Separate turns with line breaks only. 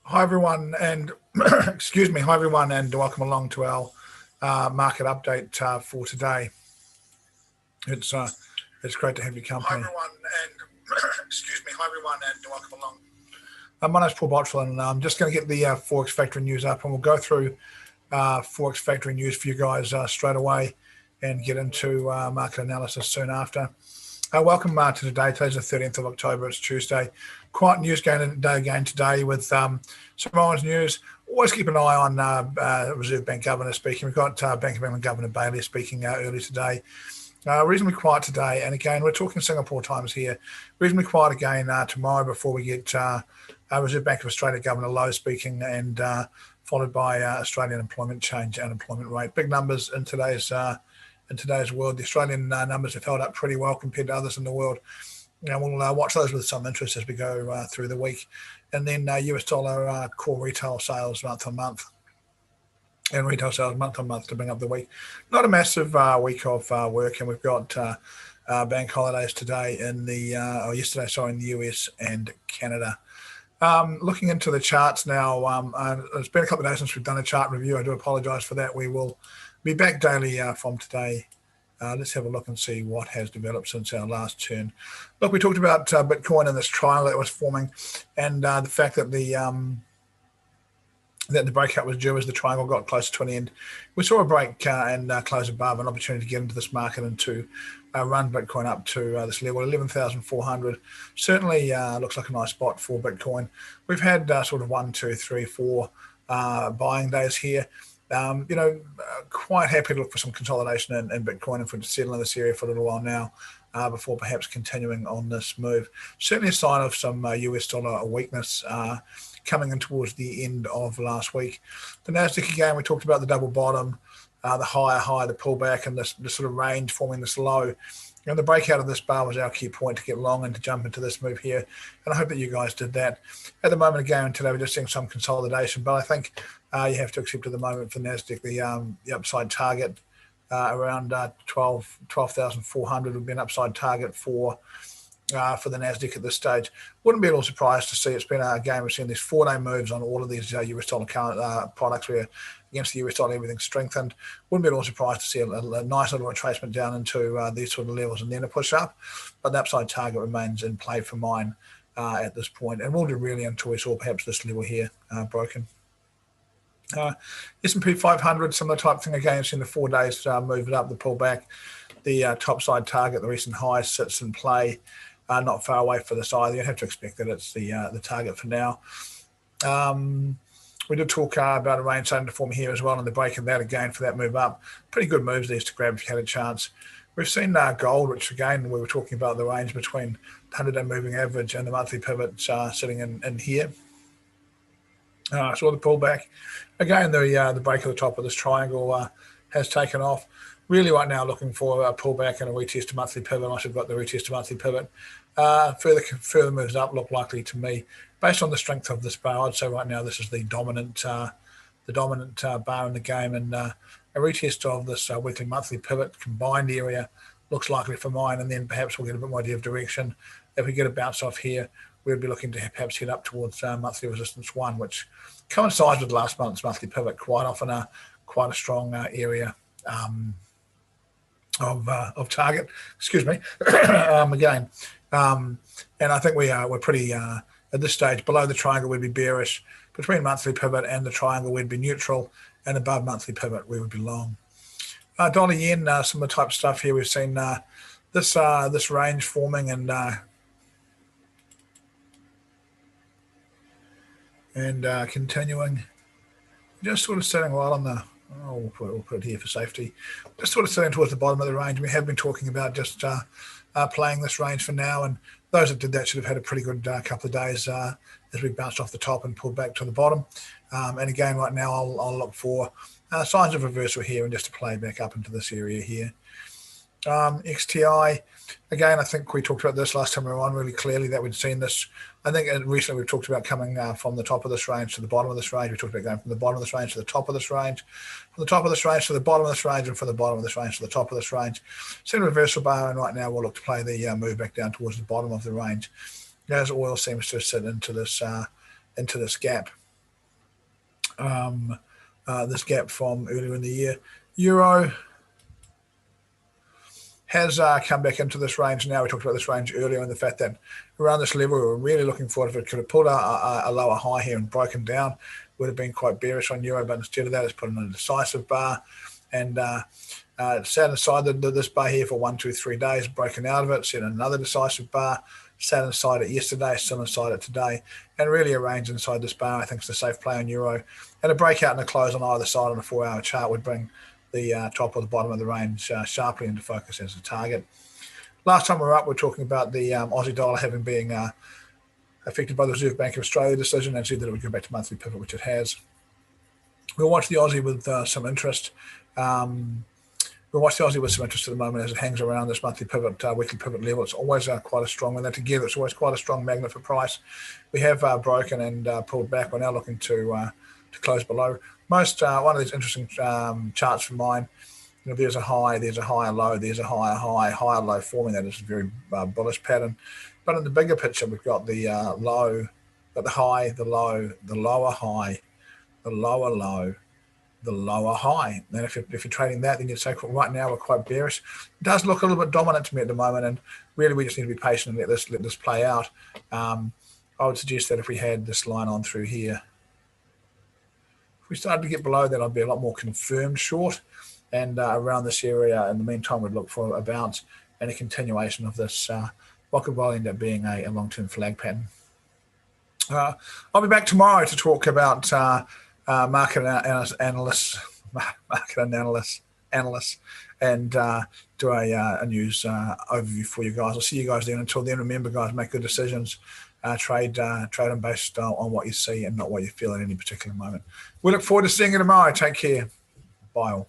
Hi everyone, and excuse me. Hi everyone, and welcome along to our market update for today. It's uh, it's great to have your company. Hi everyone, and excuse me. Hi everyone, and welcome along. My name's Paul Botchell, and I'm just going to get the Forex Factory news up, and we'll go through Forex Factory news for you guys straight away, and get into market analysis soon after. Welcome to today. Today's the 13th of October. It's Tuesday. Quiet news day again today with some Orange news. Always keep an eye on Reserve Bank Governor speaking. We've got Bank of England Governor Bailey speaking early today. Reasonably quiet today. And again, we're talking Singapore times here. Reasonably quiet again tomorrow before we get Reserve Bank of Australia Governor Lowe speaking, and followed by Australian employment change and employment rate. Big numbers in today's world. The Australian numbers have held up pretty well compared to others in the world. We'll watch those with some interest as we go through the week. And then US dollar core retail sales month on month, and retail sales month on month to bring up the week. Not a massive week of work, and we've got bank holidays today yesterday in the US and Canada. Looking into the charts now, it's been a couple of days since we've done a chart review. I do apologise for that. We will be back daily from today. Let's have a look and see what has developed since our last turn. Look, we talked about Bitcoin and this triangle that was forming, and the fact that the breakout was due as the triangle got closer to an end. We saw a break and close above, an opportunity to get into this market and to run Bitcoin up to this level, 11,400. Certainly looks like a nice spot for Bitcoin. We've had sort of 1, 2, 3, 4 buying days here. Quite happy to look for some consolidation in Bitcoin and for it to settle in this area for a little while now before perhaps continuing on this move. Certainly a sign of some US dollar weakness coming in towards the end of last week. The Nasdaq, again, we talked about the double bottom, the higher high, the pullback, and this sort of range forming this low. The breakout of this bar was our key point to get long and to jump into this move here. And I hope that you guys did that. At the moment, again, today we're just seeing some consolidation, but I think you have to accept at the moment for Nasdaq the upside target around 12,400 would be an upside target for the Nasdaq at this stage. Wouldn't be at all surprised to see. It's been again, we've seen these 4-day moves on all of these US dollar products where against the US dollar everything's strengthened. Wouldn't be at all surprised to see a nice little retracement down into these sort of levels and then a push up. But the upside target remains in play for mine at this point, and we'll do really until we saw perhaps this level here broken. S&P 500, similar type thing again. Seen the 4 days move it up, the pullback. The top side target, the recent high, sits in play. Not far away for this either. You have to expect that it's the target for now. We did talk about a range starting to form here as well, and the break of that again for that move up. Pretty good moves these to grab if you had a chance. We've seen gold, which again we were talking about the range between the 100-day moving average and the monthly pivot sitting in here. Saw the pullback. Again, the break of the top of this triangle has taken off. Really right now looking for a pullback and a retest to monthly pivot. I should have got the retest to monthly pivot. Further moves up look likely to me. Based on the strength of this bar, I'd say right now this is the dominant bar in the game, and a retest of this weekly monthly pivot combined area looks likely for mine, and then perhaps we'll get a bit more idea of direction. If we get a bounce off here, we'd be looking to perhaps head up towards monthly resistance 1, which coincides with last month's monthly pivot, quite often quite a strong area of target. Excuse me. Again, and I think we're pretty at this stage below the triangle we'd be bearish. Between monthly pivot and the triangle we'd be neutral, and above monthly pivot we would be long. Dollar yen, similar type stuff here. We've seen this range forming and continuing. Just sort of sitting right on the. We'll put it here for safety. Just sort of sitting towards the bottom of the range. We have been talking about just playing this range for now, and those that did that should have had a pretty good couple of days as we bounced off the top and pulled back to the bottom. And again, right now I'll look for signs of reversal here and just to play back up into this area here. XTI, again, I think we talked about this last time we were on really clearly that we'd seen this. I think recently we've talked about coming from the top of this range to the bottom of this range. We talked about going from the bottom of this range to the top of this range, from the top of this range to the bottom of this range, and from the bottom of this range to the top of this range. Seen a reversal bar, and right now we'll look to play the move back down towards the bottom of the range as oil seems to sit into this gap. this gap from earlier in the year. Euro has come back into this range now. We talked about this range earlier and the fact that around this level, we were really looking forward if it could have pulled a lower high here and broken down. Would have been quite bearish on Euro, but instead of that, it's put in a decisive bar and sat inside this bar here for 1, 2, 3 days, broken out of it, set another decisive bar, sat inside it yesterday, still inside it today, and really a range inside this bar, I think, is a safe play on Euro. And a breakout and a close on either side on a 4-hour chart would bring the top or the bottom of the range sharply into focus as a target. Last time we were up, we were talking about the Aussie dollar having been affected by the Reserve Bank of Australia decision and said that it would go back to monthly pivot, which it has. We'll watch the Aussie with some interest. We'll watch the Aussie with some interest at the moment as it hangs around this monthly pivot, weekly pivot level. It's always quite a strong, when they're together, it's always quite a strong magnet for price. We have broken and pulled back. We're now looking to close below. One of these interesting charts for mine, there's a high, there's a higher low, there's a higher high, higher low forming. That is a very bullish pattern. But in the bigger picture, we've got the low, got the high, the low, the lower high, the lower low, the lower high. And if you're trading that, then you'd say right now we're quite bearish. It does look a little bit dominant to me at the moment, and really we just need to be patient and let this play out. I would suggest that if we had this line on through here, if we started to get below that, I'd be a lot more confirmed short. And around this area, in the meantime, we'd look for a bounce and a continuation of this what could well end up being a long-term flag pattern. I'll be back tomorrow to talk about market analysts, and do a news overview for you guys. I'll see you guys then. Until then, remember, guys, make good decisions. Trade them based on what you see and not what you feel at any particular moment. We look forward to seeing you tomorrow. Take care. Bye all.